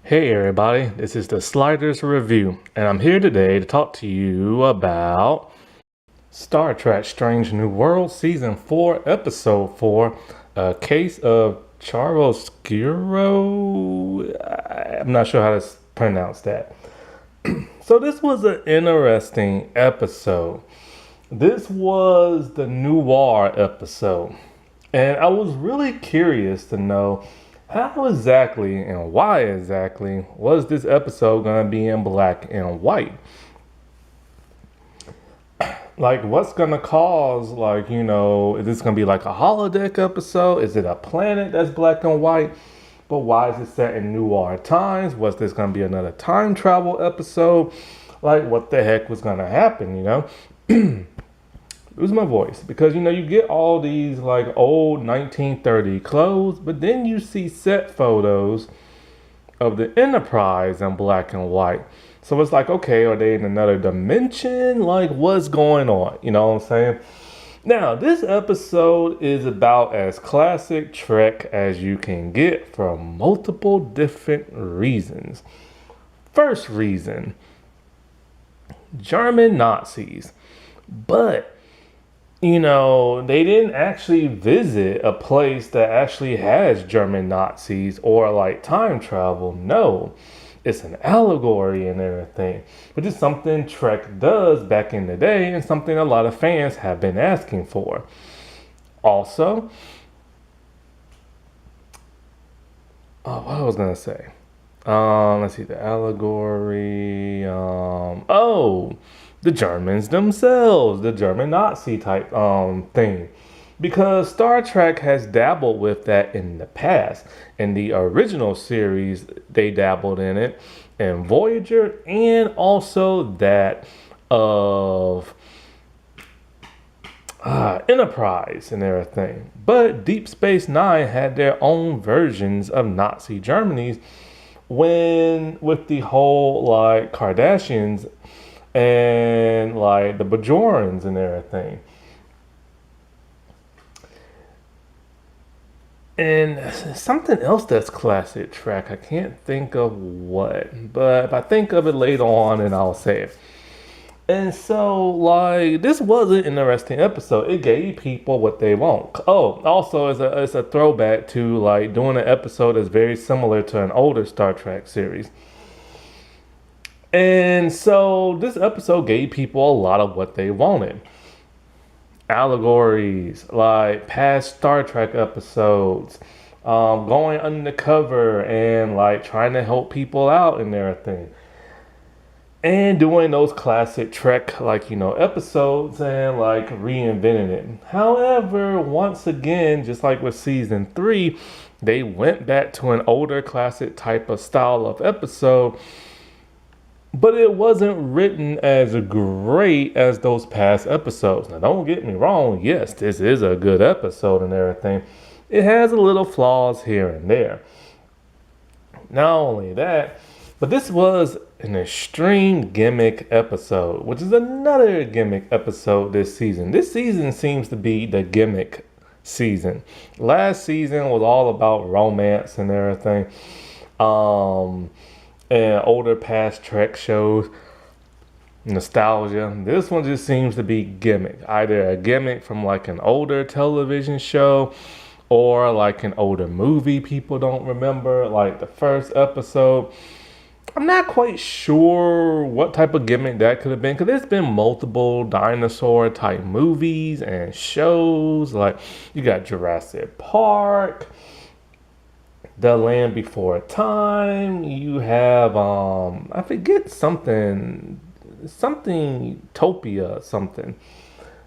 Hey everybody, this is the Sliders Review, and I'm here today to talk to you about Star Trek Strange New World Season 4, Episode 4, A Case of Chiaroscuro. I'm not sure how to pronounce that. So this was an interesting episode. This was the noir episode. And I was really curious to know how exactly and why exactly was this episode going to be in black and white? Like, what's going to cause, is this going to be like a holodeck episode? Is it a planet that's black and white? But why is it set in noir times? Was this going to be another time travel episode? Like, what the heck was going to happen? Lose my voice because you get all these like old 1930 clothes, but then you see set photos of the Enterprise in black and white. So it's like, okay, are they in another dimension? Like, what's going on? You know what I'm saying? Now, this episode is about as classic Trek as you can get for multiple different reasons. First reason, German Nazis. But they didn't actually visit a place that actually has German Nazis or like time travel. No, it's an allegory and everything, which is something Trek does back in the day and something a lot of fans have been asking for. Also, what I was going to say. Let's see, the allegory. The Germans themselves, the German Nazi type thing. Because Star Trek has dabbled with that in the past. In the original series, they dabbled in it. In Voyager, and also that of Enterprise and everything. But Deep Space Nine had their own versions of Nazi Germany's when with the whole like Kardashians and like the Bajorans and everything. And something else that's classic Trek, I can't think of what, but if I think of it later on, and I'll say it. And so, like, this was an interesting episode. It gave people what they want. Oh, also, it's a throwback to like doing an episode that's very similar to an older Star Trek series. And so, this episode gave people a lot of what they wanted. Allegories, like past Star Trek episodes, going undercover and like trying to help people out and everything. And doing those classic Trek, episodes and like reinventing it. However, once again, just like with season 3, they went back to an older classic type of style of episode, but it wasn't written as great as those past episodes. Now, don't get me wrong. Yes, this is a good episode and everything. It has a little flaws here and there. Not only that, but this was an extreme gimmick episode, which is another gimmick episode this season. This season seems to be the gimmick season. Last season was all about romance and everything. And older past Trek shows, nostalgia. This one just seems to be gimmick. Either a gimmick from like an older television show or like an older movie people don't remember, like the first episode. I'm not quite sure what type of gimmick that could have been, because there's been multiple dinosaur type movies and shows. Like you got Jurassic Park, The Land Before Time. You have I forget something Topia something.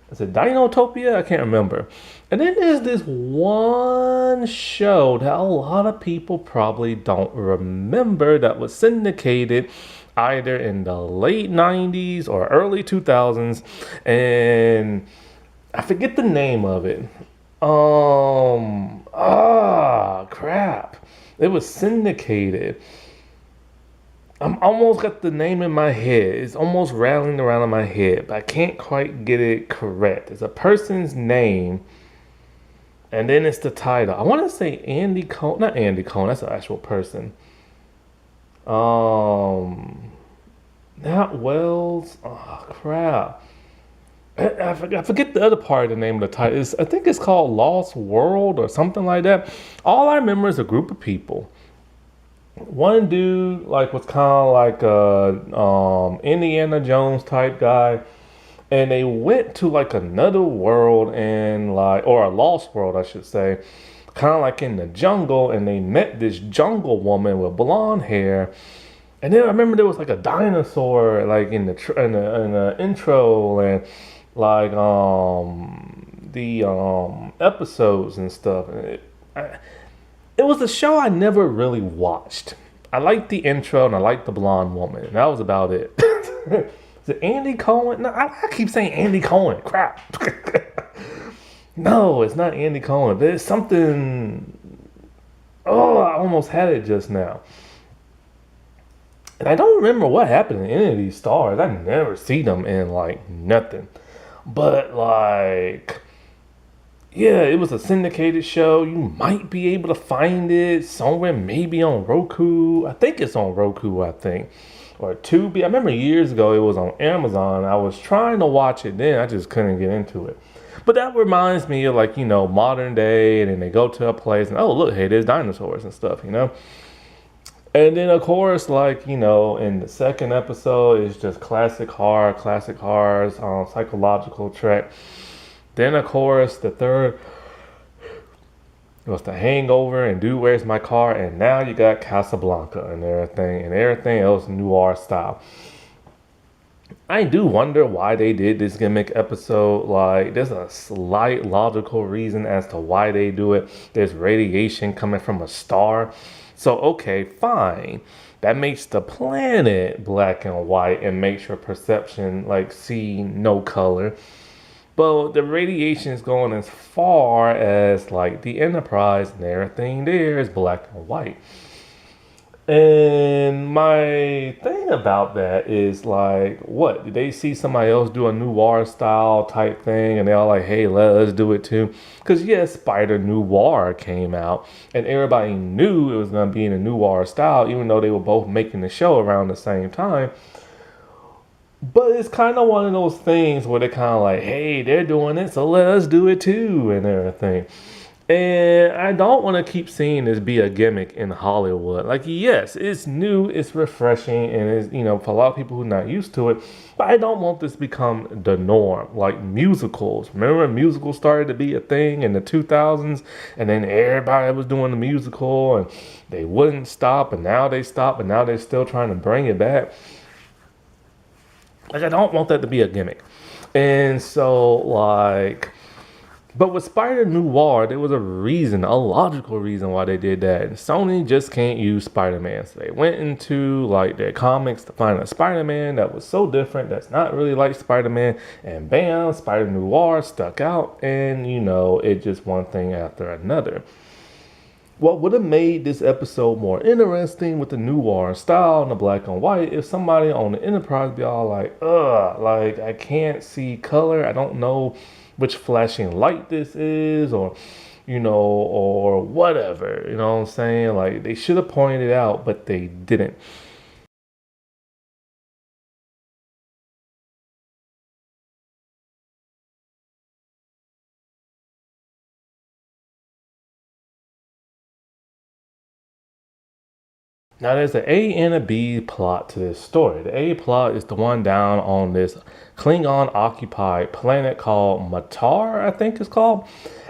Is it Dinotopia? I can't remember. And then there's this one show that a lot of people probably don't remember that was syndicated either in the late 90s or early 2000s. And I forget the name of it. Crap. It was syndicated. I'm almost got the name in my head. It's almost rattling around in my head, but I can't quite get it correct. It's a person's name, and then it's the title. I want to say Andy Cohen. Not Andy Cohen. That's an actual person. Um, Not Wells. Oh crap. I forget the other part of the name of the title. I think it's called Lost World or something like that. All I remember is a group of people. One dude like was kind of like a Indiana Jones type guy, and they went to like another world and like or a lost world, I should say, kind of like in the jungle, and they met this jungle woman with blonde hair. And then I remember there was like a dinosaur like in the intro and like the episodes and stuff. It was a show I never really watched. I liked the intro and I liked the blonde woman. And that was about it. Is it Andy Cohen? No, I keep saying Andy Cohen. Crap. No, it's not Andy Cohen. But it's something. Oh, I almost had it just now. And I don't remember what happened to any of these stars. I never see them in like nothing. But like, yeah, it was a syndicated show. You might be able to find it somewhere, maybe on Roku. I think it's on Roku, I think. Or Tubi. I remember years ago it was on Amazon. I was trying to watch it then. I just couldn't get into it. But that reminds me of like, modern day, and then they go to a place and, oh, look, hey, there's dinosaurs and stuff. And then, of course, like, in the second episode, it's just classic horrors on psychological track. Then, of course, the third was The Hangover and Dude, Where's My Car? And now you got Casablanca and everything else noir style. I do wonder why they did this gimmick episode. Like, there's a slight logical reason as to why they do it. There's radiation coming from a star. So, okay, fine. That makes the planet black and white and makes your perception like see no color. But the radiation is going as far as like the Enterprise and everything there is black and white. And my thing about that is like, what? Did they see somebody else do a noir style type thing and they're all like, hey, let's do it too? Because yes, Spider Noir came out and everybody knew it was going to be in a noir style, even though they were both making the show around the same time. But it's kind of one of those things where they're kind of like, hey, they're doing it, so let us do it too and everything. And I don't want to keep seeing this be a gimmick in Hollywood. Like, yes, it's new, it's refreshing, and it's, for a lot of people who are not used to it. But I don't want this to become the norm. Like musicals. Remember when musicals started to be a thing in the 2000s? And then everybody was doing the musical, and they wouldn't stop, and now they stop, and now they're still trying to bring it back. Like, I don't want that to be a gimmick. And so, like... But with Spider Noir, there was a logical reason why they did that. And Sony just can't use Spider-Man. So they went into like their comics to find a Spider-Man that was so different, that's not really like Spider-Man. And bam, Spider Noir stuck out. And it just one thing after another. What would have made this episode more interesting with the noir style and the black and white if somebody on the Enterprise be all like, like I can't see color. I don't know which flashing light this is or whatever. You know what I'm saying? Like they should have pointed it out, but they didn't. Now, there's an A and a B plot to this story. The A plot is the one down on this Klingon-occupied planet called Matar, I think it's called.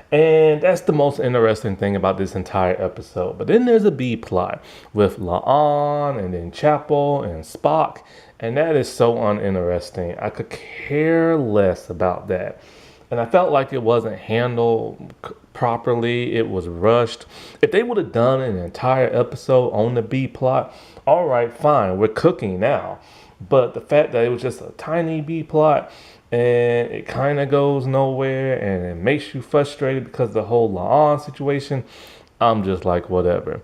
And that's the most interesting thing about this entire episode. But then there's a B plot with La'an and then Chapel and Spock. And that is so uninteresting. I could care less about that. And I felt like it wasn't handled properly. It was rushed. If they would have done an entire episode on the B plot, all right, fine, we're cooking now. But the fact that it was just a tiny B plot and it kind of goes nowhere and it makes you frustrated because of the whole La'an situation, I'm just like, whatever.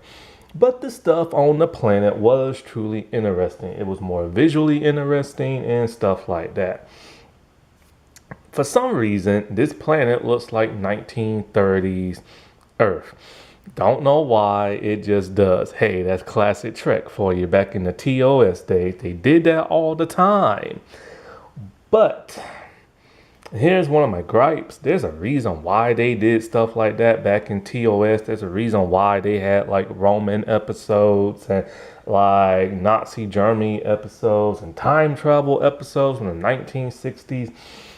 But the stuff on the planet was truly interesting. It was more visually interesting and stuff like that. For some reason, this planet looks like 1930s Earth. Don't know why, it just does. Hey, that's classic Trek for you. Back in the TOS days, they did that all the time. But here's one of my gripes. There's a reason why they did stuff like that back in TOS. There's a reason why they had like Roman episodes and like Nazi Germany episodes and time travel episodes from the 1960s.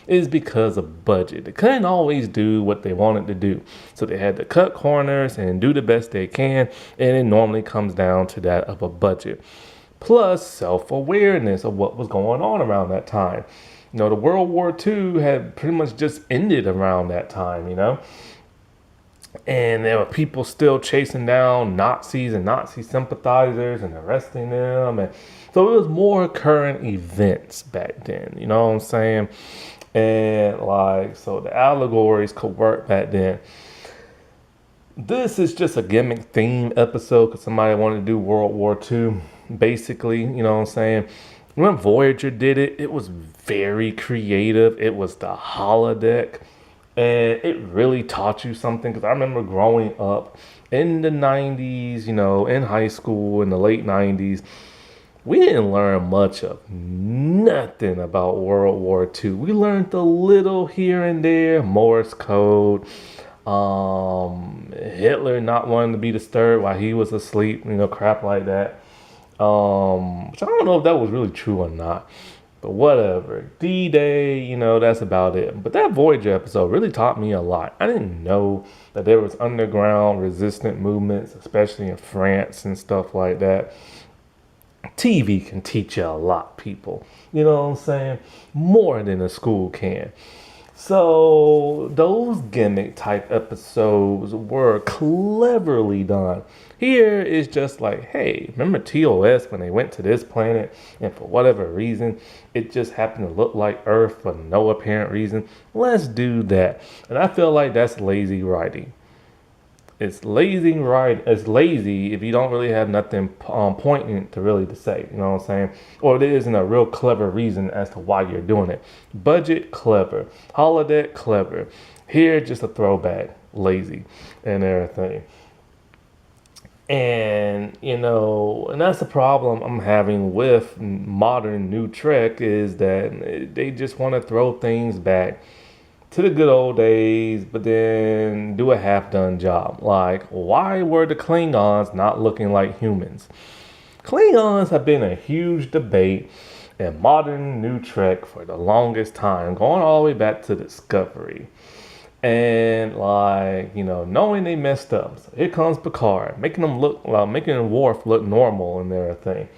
Is because of budget. They couldn't always do what they wanted to do. So they had to cut corners and do the best they can. And it normally comes down to that of a budget. Plus self-awareness of what was going on around that time. You know, the World War II had pretty much just ended around that time, you know. And there were people still chasing down Nazis and Nazi sympathizers and arresting them. And so it was more current events back then, you know what I'm saying? And like, so the allegories could work back then. This is just a gimmick theme episode because somebody wanted to do World War II. Basically, you know what I'm saying? When Voyager did it, it was very creative. It was the holodeck. And it really taught you something. Because I remember growing up in the 90s, you know, in high school in the late 90s. We didn't learn much of nothing about World War II. We learned a little here and there, Morse code, Hitler not wanting to be disturbed while he was asleep, you know, crap like that. Which I don't know if that was really true or not, but whatever. D-Day, you know, that's about it. But that Voyager episode really taught me a lot. I didn't know that there was underground resistant movements, especially in France and stuff like that. TV can teach you a lot, people. You know what I'm saying? More than a school can. So those gimmick type episodes were cleverly done. Here is just like, hey, remember TOS when they went to this planet and for whatever reason, it just happened to look like Earth for no apparent reason? Let's do that. And I feel like that's lazy writing. It's lazy if you don't really have nothing poignant to really to say, you know what I'm saying? Or there isn't a real clever reason as to why you're doing it. Budget, clever. Holodeck, clever. Here, just a throwback, lazy and everything. And, you know, and that's the problem I'm having with modern new Trek is that they just want to throw things back to the good old days, but then do a half-done job. Like, why were the Klingons not looking like humans? Klingons have been a huge debate in modern new Trek for the longest time, going all the way back to Discovery. And like, you know, knowing they messed up. So here comes Picard, making Worf look normal and everything.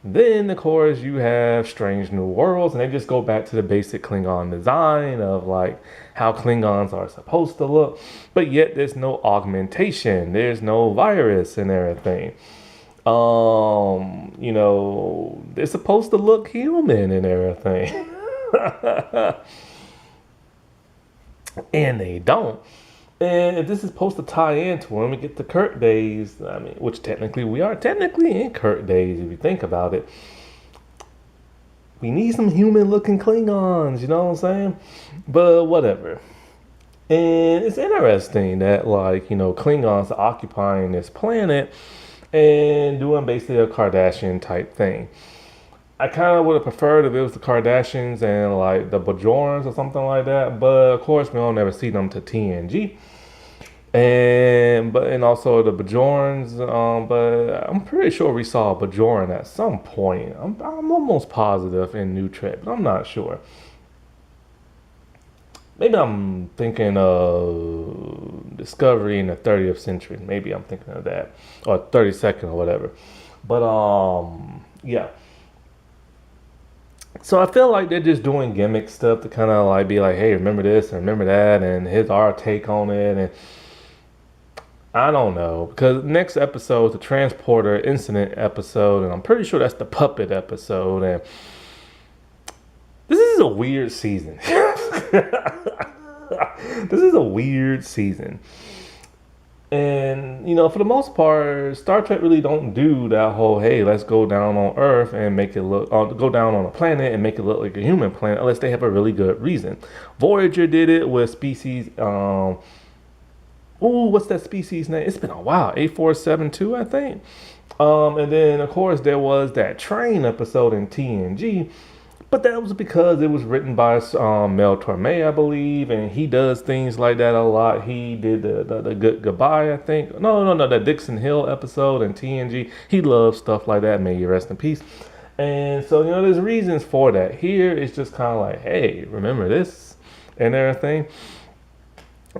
Then, of course, you have Strange New Worlds, and they just go back to the basic Klingon design of like how Klingons are supposed to look, but yet there's no augmentation, there's no virus and everything. You know, they're supposed to look human and everything. And they don't. And if this is supposed to tie into when we get to Kirk days, I mean, which technically we are technically in Kirk days if you think about it, we need some human-looking Klingons, you know what I'm saying? But whatever. And it's interesting that, like, you know, Klingons are occupying this planet and doing basically a Kardashian type thing. I kind of would have preferred if it was the Kardashians and like the Bajorans or something like that, but of course we don't ever see them to TNG. And also the Bajorans, but I'm pretty sure we saw a Bajoran at some point. I'm almost positive in New Trek, but I'm not sure. Maybe I'm thinking of Discovery in the 30th century. Maybe I'm thinking of that, or 32nd or whatever. But yeah. So I feel like they're just doing gimmick stuff to kind of like be like, hey, remember this and remember that, and here's our take on it, and I don't know, because next episode is the transporter incident episode, and I'm pretty sure that's the puppet episode, and this is a weird season. This is a weird season. And, you know, for the most part, Star Trek really don't do that whole, hey, let's go down on Earth and make it look, go down on a planet and make it look like a human planet, unless they have a really good reason. Voyager did it with species, Ooh, what's that species name? It's been a while. 8472, I think. And then of course there was that train episode in TNG, but that was because it was written by Mel Torme, I believe, and he does things like that a lot. He did the Good Goodbye, I think. No, the Dixon Hill episode in TNG. He loves stuff like that. May you rest in peace. And so, there's reasons for that. Here, it's just kind of like, hey, remember this and everything.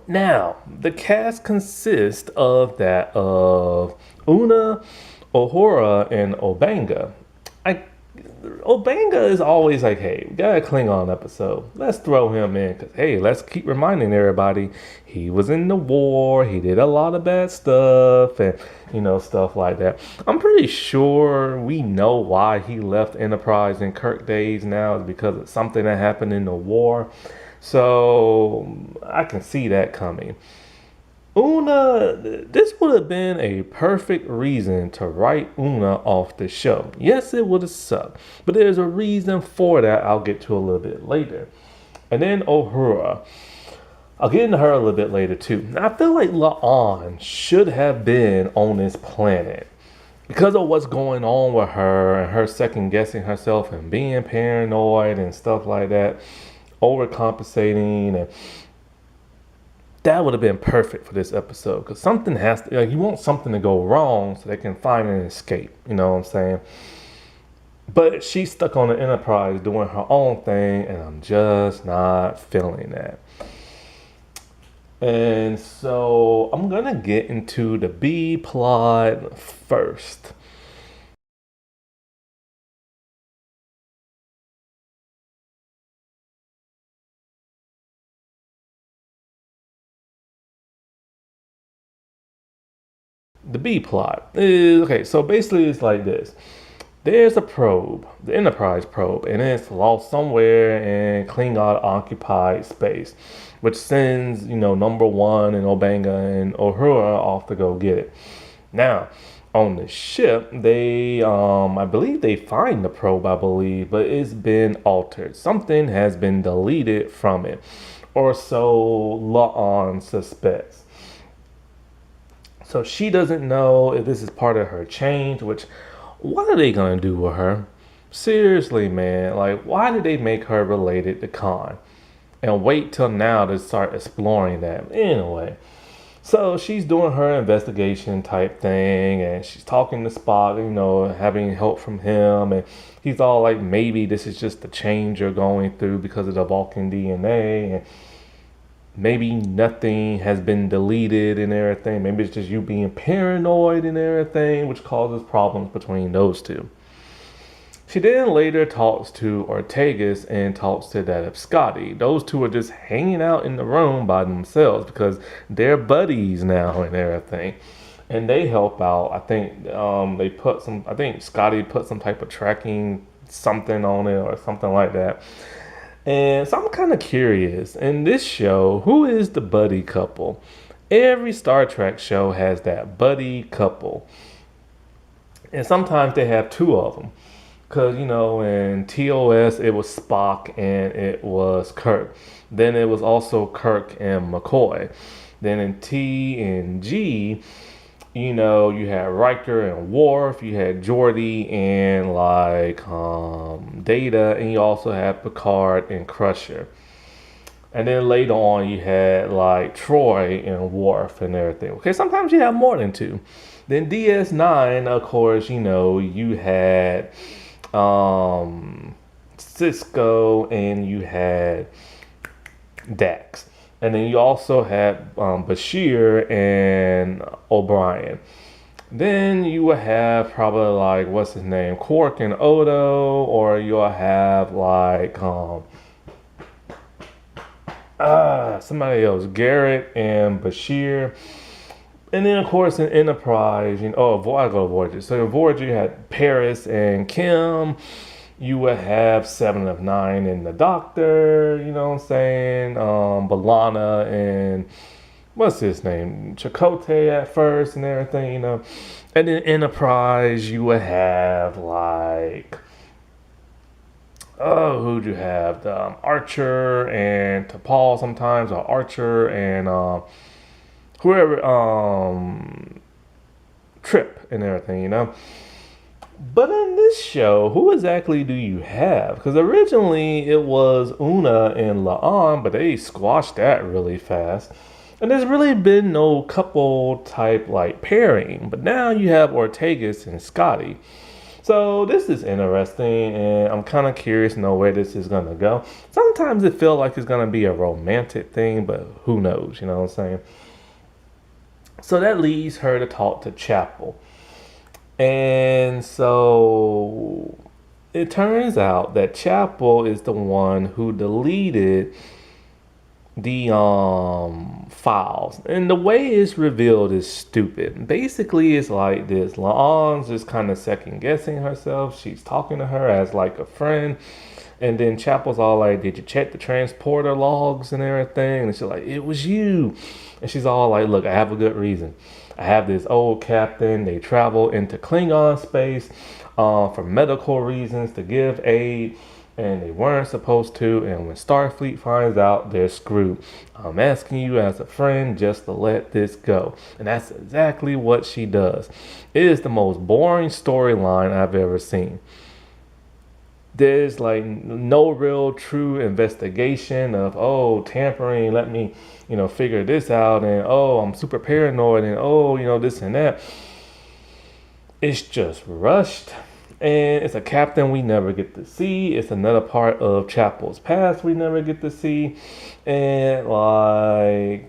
Now, the cast consists of Una, Uhura, and Obanga. I Obanga is always like, hey, we got a Klingon episode. Let's throw him in because, hey, let's keep reminding everybody he was in the war. He did a lot of bad stuff and, stuff like that. I'm pretty sure we know why he left Enterprise in Kirk days now is because of something that happened in the war. So I can see that coming. Una, this would have been a perfect reason to write Una off the show. Yes, it would have sucked, but there's a reason for that I'll get to a little bit later. And then Uhura. I'll get into her a little bit later too. Now, I feel like La'an should have been on this planet because of what's going on with her and her second guessing herself and being paranoid and stuff like that, overcompensating, and that would have been perfect for this episode because something has to, you want something to go wrong so they can find an escape. You know what I'm saying? But she's stuck on the Enterprise doing her own thing, and I'm just not feeling that. And so I'm gonna get into the B plot first. The B plot is okay. So basically, it's like this. There's a probe, the Enterprise probe, and it's lost somewhere in Klingon occupied space, which sends, number one and Obanga and Uhura off to go get it. Now, on the ship, I believe they find the probe, I believe, but it's been altered. Something has been deleted from it, or so La'an suspects. So she doesn't know if this is part of her change, which what are they gonna do with her? Seriously, man, like why did they make her related to Khan? And wait till now to start exploring that. Anyway, so she's doing her investigation type thing and she's talking to Spock, having help from him, and he's all like, maybe this is just the change you're going through because of the Vulcan DNA, and maybe nothing has been deleted and everything. Maybe it's just you being paranoid and everything, which causes problems between those two. She then later talks to Ortegas and talks to that of Scotty. Those two are just hanging out in the room by themselves because they're buddies now and everything. And they help out. I think I think Scotty put some type of tracking something on it or something like that. And so I'm kind of curious. In this show, who is the buddy couple? Every Star Trek show has that buddy couple. And sometimes they have two of them. Because, in TOS, it was Spock and it was Kirk. Then it was also Kirk and McCoy. Then in T and G, you had Riker and Worf, you had Geordi and Data, and you also had Picard and Crusher. And then later on, you had Troy and Worf and everything. Okay, sometimes you have more than two. Then DS9, of course, you had Cisco and you had Dax. And then you also had Bashir and O'Brien. Then you would have probably what's his name, Quark and Odo, or you'll have somebody else, Garrett and Bashir. And then of course in Enterprise, I go to Voyager. So in Voyager you had Paris and Kim. You would have Seven of Nine and the Doctor, you know what I'm saying? B'Elanna and what's his name? Chakotay at first and everything, And then Enterprise, you would have who'd you have? Archer and T'Pol sometimes, or Archer and whoever Trip and everything, But in this show, who exactly do you have? Because originally it was Una and La'an, but they squashed that really fast. And there's really been no couple type like pairing. But now you have Ortegas and Scotty. So this is interesting, and I'm kind of curious to know where this is gonna go. Sometimes it feels like it's gonna be a romantic thing, but who knows? You know what I'm saying? So that leads her to talk to Chapel. And so it turns out that Chapel is the one who deleted the files. And the way it's revealed is stupid. Basically, it's like this. La'an's just kind of second guessing herself. She's talking to her as like a friend. And then Chapel's all like, did you check the transporter logs and everything? And she's like, it was you. And she's all like, look, I have a good reason. I have this old captain. They travel into Klingon space for medical reasons to give aid. And they weren't supposed to. And when Starfleet finds out, they're screwed. I'm asking you as a friend just to let this go. And that's exactly what she does. It is the most boring storyline I've ever seen. There's like no real true investigation of, oh, tampering, let me, figure this out, and oh, I'm super paranoid, and oh, this and that. It's just rushed. And it's a captain we never get to see. It's another part of Chapel's past we never get to see. And La'an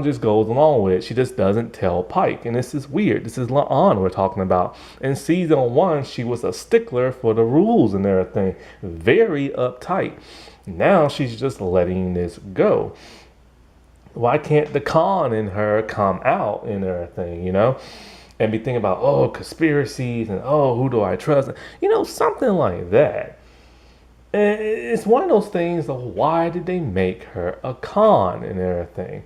just goes along with it. She just doesn't tell Pike. And this is weird. This is La'an we're talking about. In season 1, she was a stickler for the rules and everything. Very uptight. Now she's just letting this go. Why can't the con in her come out and everything, and be thinking about, oh, conspiracies and oh, who do I trust? Something like that. And it's one of those things of why did they make her a con and everything?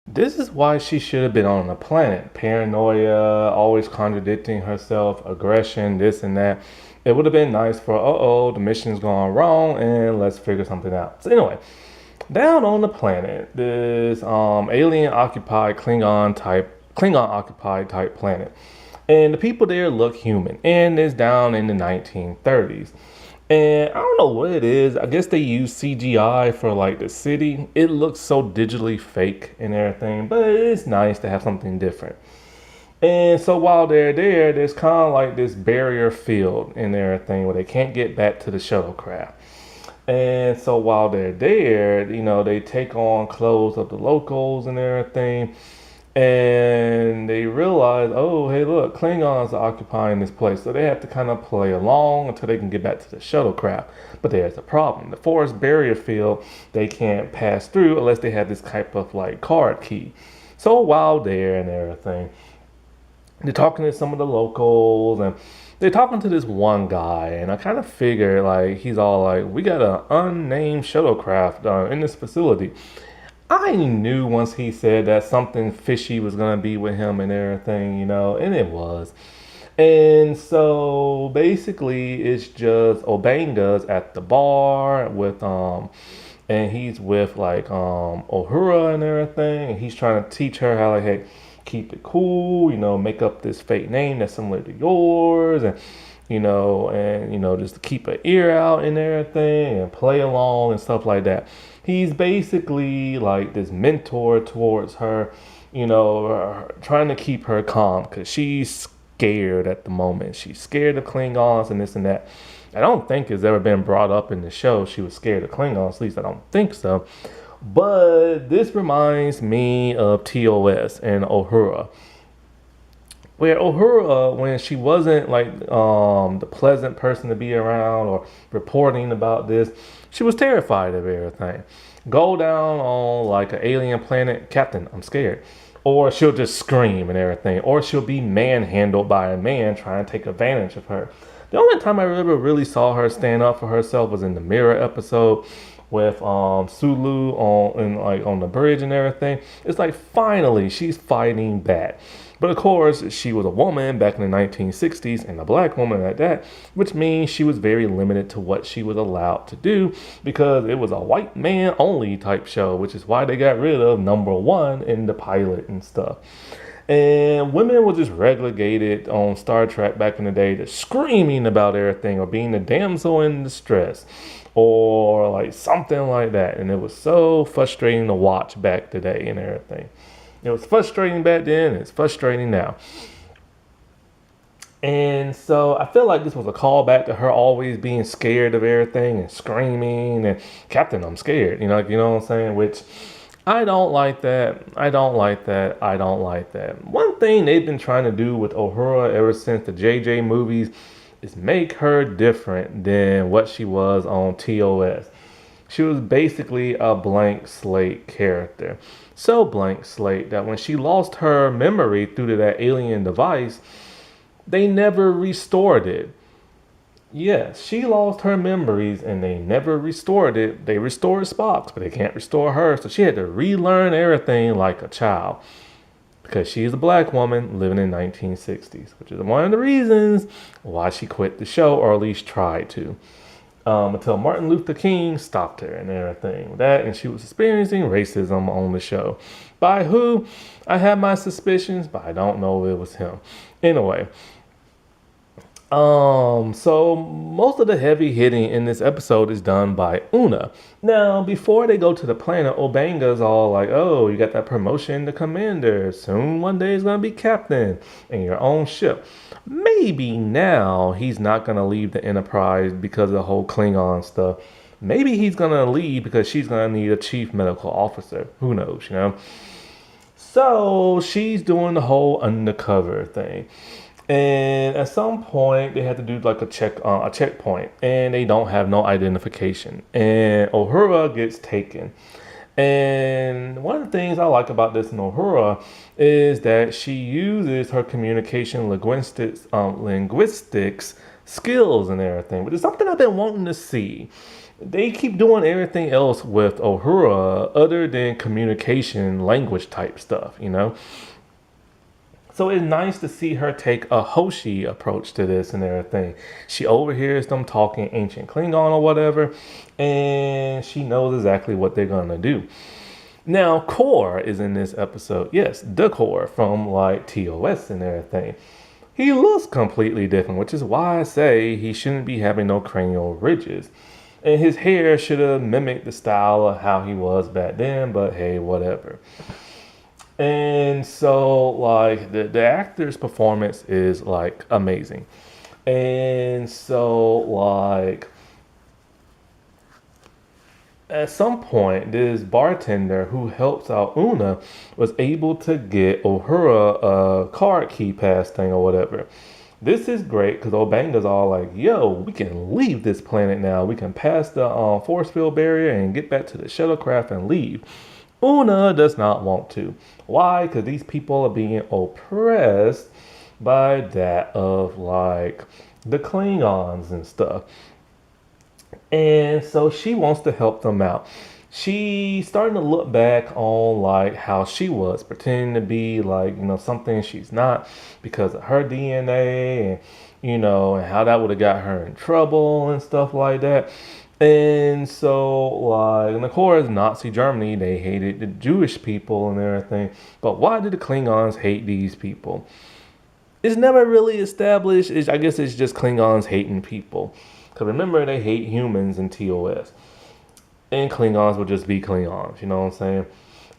This is why she should have been on the planet. Paranoia, always contradicting herself, aggression, this and that. It would have been nice for, the mission's gone wrong and let's figure something out. So anyway, down on the planet, this alien occupied Klingon occupied type planet. And the people there look human. And it's down in the 1930s. And I don't know what it is. I guess they use CGI for like the city. It looks so digitally fake and everything, but it's nice to have something different. And so while they're there, there's kind of like this barrier field and everything where they can't get back to the shuttlecraft. And so while they're there, they take on clothes of the locals and everything. And they realize, oh, hey, look, Klingons are occupying this place. So they have to kind of play along until they can get back to the shuttlecraft. But there's a problem. The forest barrier field, they can't pass through unless they have this type of like card key. So while there and everything, they're talking to some of the locals and they're talking to this one guy. And I kind of figured like, he's all like, we got an unnamed shuttlecraft in this facility. I knew once he said that something fishy was going to be with him and everything, and it was. And so basically it's just Obanga's at the bar with, and he's with like, Uhura and everything. And he's trying to teach her how, like, hey, keep it cool, make up this fake name that's similar to yours. And, just to keep an ear out and everything and play along and stuff like that. He's basically like this mentor towards her, trying to keep her calm because she's scared at the moment. She's scared of Klingons and this and that. I don't think it's ever been brought up in the show. She was scared of Klingons, at least I don't think so. But this reminds me of TOS and Uhura. Where Uhura, when she wasn't like the pleasant person to be around or reporting about this, she was terrified of everything. Go down on like an alien planet, Captain, I'm scared. Or she'll just scream and everything. Or she'll be manhandled by a man trying to take advantage of her. The only time I ever really saw her stand up for herself was in the Mirror episode with Sulu on the bridge and everything. It's like finally she's fighting back. But of course, she was a woman back in the 1960s and a black woman at that, which means she was very limited to what she was allowed to do because it was a white man only type show, which is why they got rid of number one in the pilot and stuff. And women were just relegated on Star Trek back in the day to screaming about everything or being the damsel in distress or like something like that. And it was so frustrating to watch back today and everything. It was frustrating back then, it's frustrating now. And so I feel like this was a callback to her always being scared of everything and screaming and Captain, I'm scared. You know what I'm saying? Which I don't like that. I don't like that. I don't like that. One thing they've been trying to do with Uhura ever since the JJ movies is make her different than what she was on TOS. She was basically a blank slate character. So blank slate that when she lost her memory through to that alien device, they never restored it. Yes, she lost her memories and they never restored it. They restored Spock's, but they can't restore her. So she had to relearn everything like a child because she's a black woman living in 1960s, which is one of the reasons why she quit the show, or at least tried to. Until Martin Luther King stopped her and everything with that, and she was experiencing racism on the show. By who? I have my suspicions, but I don't know if it was him. Anyway, so most of the heavy hitting in this episode is done by Una. Now, before they go to the planet, Obanga's all like, oh, you got that promotion to commander. Soon one day he's going to be captain in your own ship. Maybe now he's not going to leave the Enterprise because of the whole Klingon stuff. Maybe he's going to leave because she's going to need a chief medical officer. Who knows, you know? So she's doing the whole undercover thing. And at some point, they had to do like a checkpoint, and they don't have no identification. And Uhura gets taken. And one of the things I like about this in Uhura is that she uses her communication linguistics skills and everything. But it's something I've been wanting to see. They keep doing everything else with Uhura other than communication language type stuff, you know? So it's nice to see her take a Hoshi approach to this and everything. She overhears them talking ancient Klingon or whatever, and she knows exactly what they're going to do. Now, Core is in this episode. Yes, the Core from like TOS and everything. He looks completely different, which is why I say he shouldn't be having no cranial ridges. And his hair should have mimicked the style of how he was back then, but hey, whatever. And so, like, the actor's performance is, like, amazing. And so, like, at some point, this bartender who helps out Una was able to get Uhura a card key pass thing or whatever. This is great because Obanga's all like, yo, we can leave this planet now. We can pass the force field barrier and get back to the shuttlecraft and leave. Una does not want to. Why? Because these people are being oppressed by that of like the Klingons and stuff. And so she wants to help them out. She's starting to look back on like how she was pretending to be like, you know, something she's not because of her DNA and how that would have got her in trouble and stuff like that. And so, like, and of course, Nazi Germany, they hated the Jewish people and everything. But why did the Klingons hate these people? It's never really established. I guess it's just Klingons hating people. Because remember, they hate humans in TOS. And Klingons will just be Klingons, you know what I'm saying?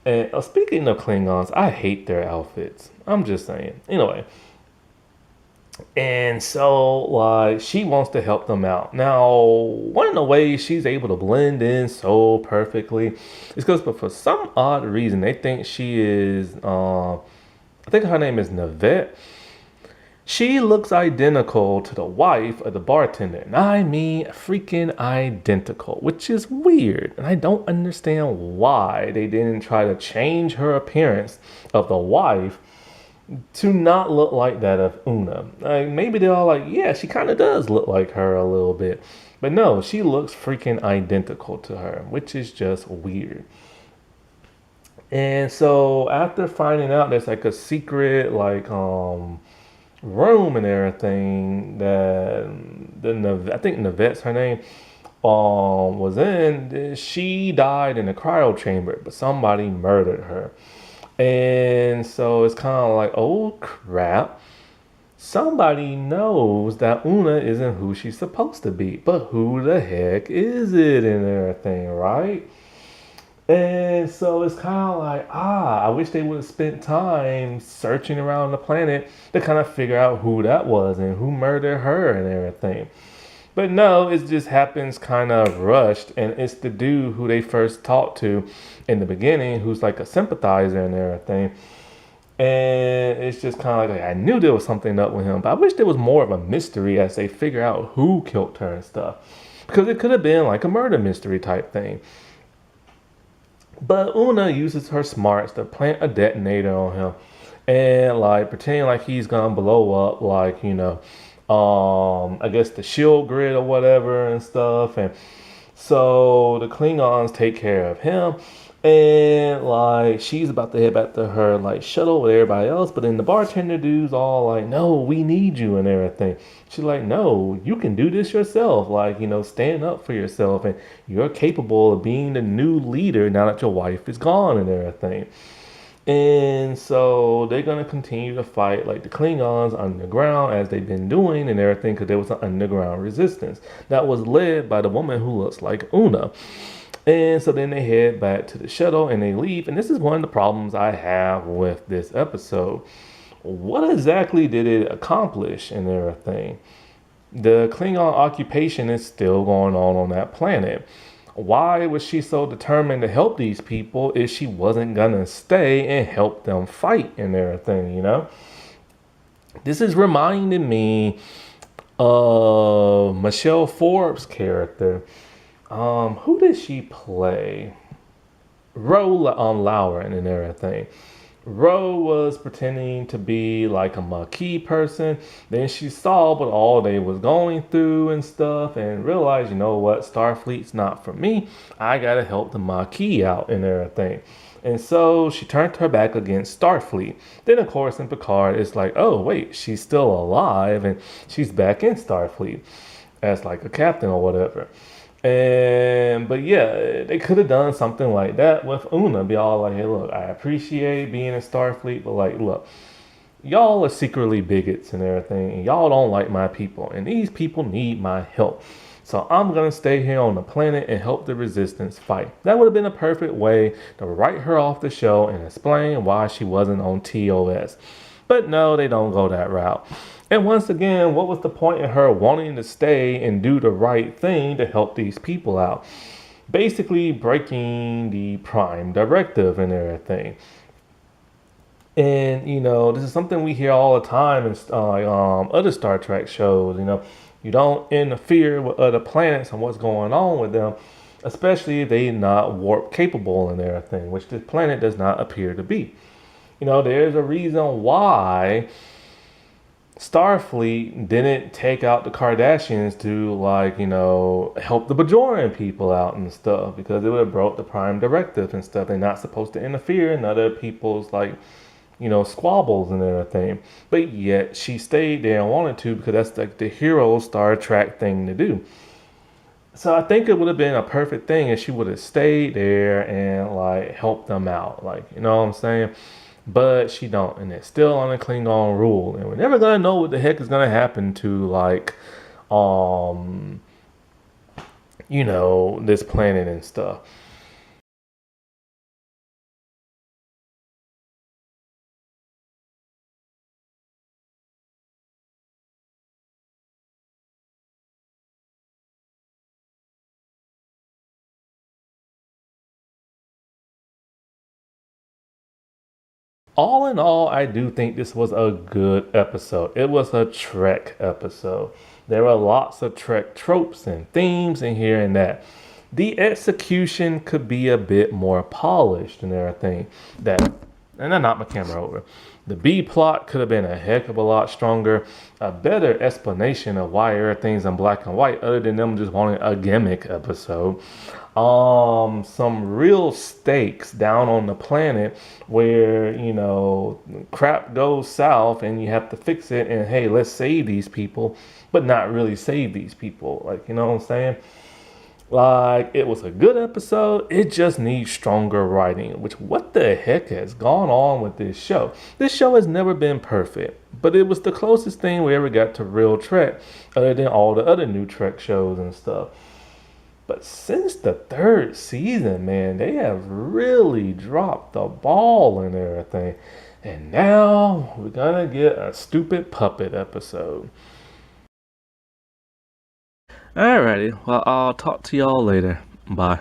And speaking of Klingons, I hate their outfits. I'm just saying. Anyway. And so, like, she wants to help them out. Now, one of the ways she's able to blend in so perfectly is because, but for some odd reason, they think she is, I think her name is Navette. She looks identical to the wife of the bartender. And I mean, freaking identical, which is weird. And I don't understand why they didn't try to change her appearance of the wife to not look like that of Una. Like, maybe they're all like, yeah, she kind of does look like her a little bit. But no, she looks freaking identical to her, which is just weird. And so after finding out there's like a secret room and everything that I think Navette's her name was in, she died in a cryo chamber, but somebody murdered her. And so it's kind of like, oh crap. Somebody knows that Una isn't who she's supposed to be, but who the heck is it and everything, right? And so it's kind of like, I wish they would have spent time searching around the planet to kind of figure out who that was and who murdered her and everything. But no, it just happens kind of rushed, and it's the dude who they first talked to in the beginning, who's like a sympathizer and everything. And it's just kind of like I knew there was something up with him, but I wish there was more of a mystery as they figure out who killed her and stuff, because it could have been like a murder mystery type thing. But Una uses her smarts to plant a detonator on him and like pretending like he's gonna blow up, like, I guess the shield grid or whatever and stuff. And so the Klingons take care of him. And like she's about to head back to her like shuttle with everybody else, but then the bartender dude's all like, "No, we need you," and everything. She's like, "No, you can do this yourself. Like, stand up for yourself, and you're capable of being the new leader now that your wife is gone and everything." And so they're gonna continue to fight like the Klingons underground as they've been doing and everything, because there was an underground resistance that was led by the woman who looks like Una. And so then they head back to the shuttle and they leave. And this is one of the problems I have with this episode. What exactly did it accomplish and everything? The Klingon occupation is still going on that planet. Why was she so determined to help these people if she wasn't gonna stay and help them fight and everything, This is reminding me of Michelle Forbes' character. Who did she play? Lauren and everything. Ro was pretending to be like a Maquis person. Then she saw what all they was going through and stuff and realized, you know what, Starfleet's not for me. I gotta help the Maquis out and everything. And so she turned her back against Starfleet. Then of course in Picard it's like, oh wait, she's still alive and she's back in Starfleet as like a captain or whatever. But yeah, they could have done something like that with Una. Be all like, hey, look, I appreciate being in Starfleet, but like, look, y'all are secretly bigots and everything, and y'all don't like my people, and these people need my help. So I'm gonna stay here on the planet and help the resistance fight. That would have been a perfect way to write her off the show and explain why she wasn't on TOS. But no, they don't go that route. And once again, what was the point in her wanting to stay and do the right thing to help these people out? Basically breaking the Prime Directive and everything. And, this is something we hear all the time in other Star Trek shows. You don't interfere with other planets and what's going on with them, especially if they're not warp capable and everything, which this planet does not appear to be. There's a reason why Starfleet didn't take out the Kardashians to help the Bajoran people out and stuff, because it would have broke the Prime Directive and stuff. They're not supposed to interfere in other people's squabbles and everything. But yet she stayed there and wanted to, because that's like the hero Star Trek thing to do. So I think it would have been a perfect thing if she would have stayed there and helped them out. You know what I'm saying? But she don't, and it's still on a Klingon rule, and we're never gonna know what the heck is gonna happen to this planet and stuff. All in all, I do think this was a good episode. It was a Trek episode. There were lots of Trek tropes and themes in here and that. The execution could be a bit more polished and everything. And I knocked my camera over. The B plot could have been a heck of a lot stronger, a better explanation of why everything's in black and white, other than them just wanting a gimmick episode. Some real stakes down on the planet where, you know, crap goes south and you have to fix it, and hey, let's save these people, but not really save these people. Like, you know what I'm saying? Like, it was a good episode. It just needs stronger writing. Which, what the heck has gone on with this show? This show has never been perfect, but it was the closest thing we ever got to real Trek, other than all the other new Trek shows and stuff. But since the third season, man, they have really dropped the ball and everything. And now we're gonna get a stupid puppet episode. Alrighty, well, I'll talk to y'all later. Bye.